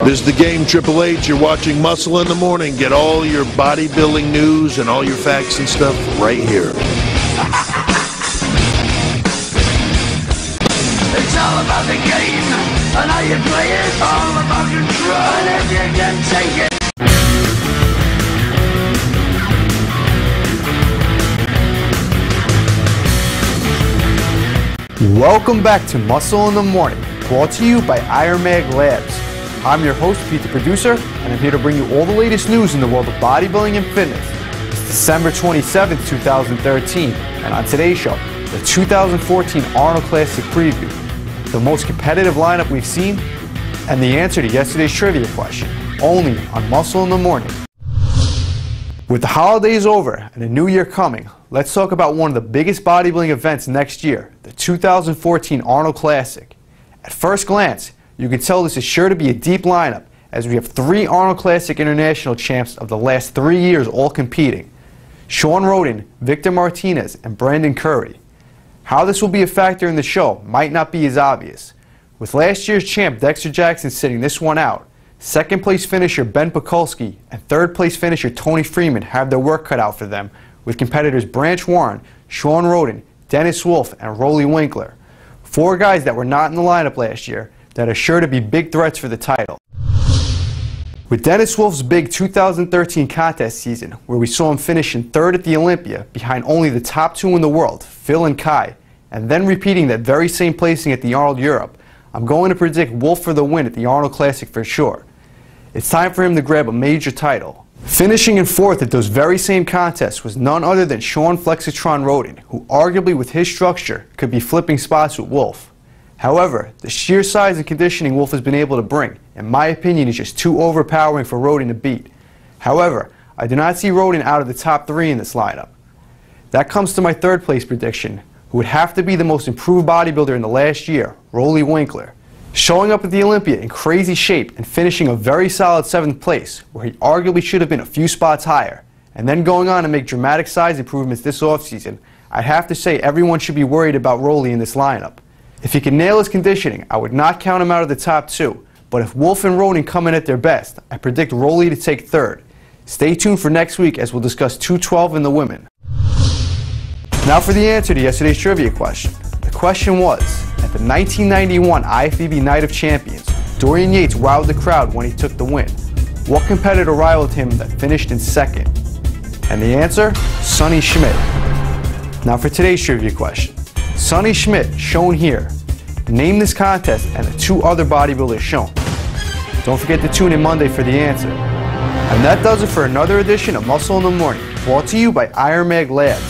This is The Game, Triple H. You're watching Muscle in the Morning. Get all your bodybuilding news and all your facts and stuff right here. It's all about the game and how you play it. All about control and if you can take it. Welcome back to Muscle in the Morning, brought to you by Iron Mag Labs. I'm your host, Pete the Producer, and I'm here to bring you all the latest news in the world of bodybuilding and fitness. It's December 27th, 2013, and on today's show, the 2014 Arnold Classic preview, the most competitive lineup we've seen, and the answer to yesterday's trivia question, only on Muscle in the Morning. With the holidays over and a new year coming, let's talk about one of the biggest bodybuilding events next year, the 2014 Arnold Classic. At first glance, you can tell this is sure to be a deep lineup, as we have 3 Arnold Classic International champs of the last 3 years all competing: Sean Roden, Victor Martinez, and Brandon Curry. How this will be a factor in the show might not be as obvious. With last year's champ Dexter Jackson sitting this one out, second place finisher Ben Pekulski and third place finisher Tony Freeman have their work cut out for them, with competitors Branch Warren, Sean Roden, Dennis Wolf, and Rolly Winkler. 4 guys that were not in the lineup last year that are sure to be big threats for the title. With Dennis Wolf's big 2013 contest season, where we saw him finishing 3rd at the Olympia behind only the top 2 in the world, Phil and Kai, and then repeating that very same placing at the Arnold Europe, I'm going to predict Wolf for the win at the Arnold Classic for sure. It's time for him to grab a major title. Finishing in 4th at those very same contests was none other than Sean Flexitron Roden, who arguably with his structure could be flipping spots with Wolf. However, the sheer size and conditioning Wolf has been able to bring, in my opinion, is just too overpowering for Roden to beat. However, I do not see Roden out of the top 3 in this lineup. That comes to my 3rd place prediction, who would have to be the most improved bodybuilder in the last year, Rolly Winkler. Showing up at the Olympia in crazy shape and finishing a very solid 7th place, where he arguably should have been a few spots higher, and then going on to make dramatic size improvements this offseason, I'd have to say everyone should be worried about Rolly in this lineup. If he can nail his conditioning, I would not count him out of the top 2, but if Wolf and Roden come in at their best, I predict Rolly to take 3rd. Stay tuned for next week as we'll discuss 212 in the women. Now for the answer to yesterday's trivia question. The question was, at the 1991 IFBB Night of Champions, Dorian Yates wowed the crowd when he took the win. What competitor rivaled him that finished in 2nd? And the answer? Sonny Schmidt. Now for today's trivia question. Sonny Schmidt, shown here. Name this contest and the 2 other bodybuilders shown. Don't forget to tune in Monday for the answer. And that does it for another edition of Muscle in the Morning, brought to you by Iron Mag Labs.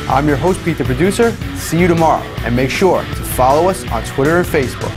I'm your host, Pete the Producer. See you tomorrow, and make sure to follow us on Twitter and Facebook.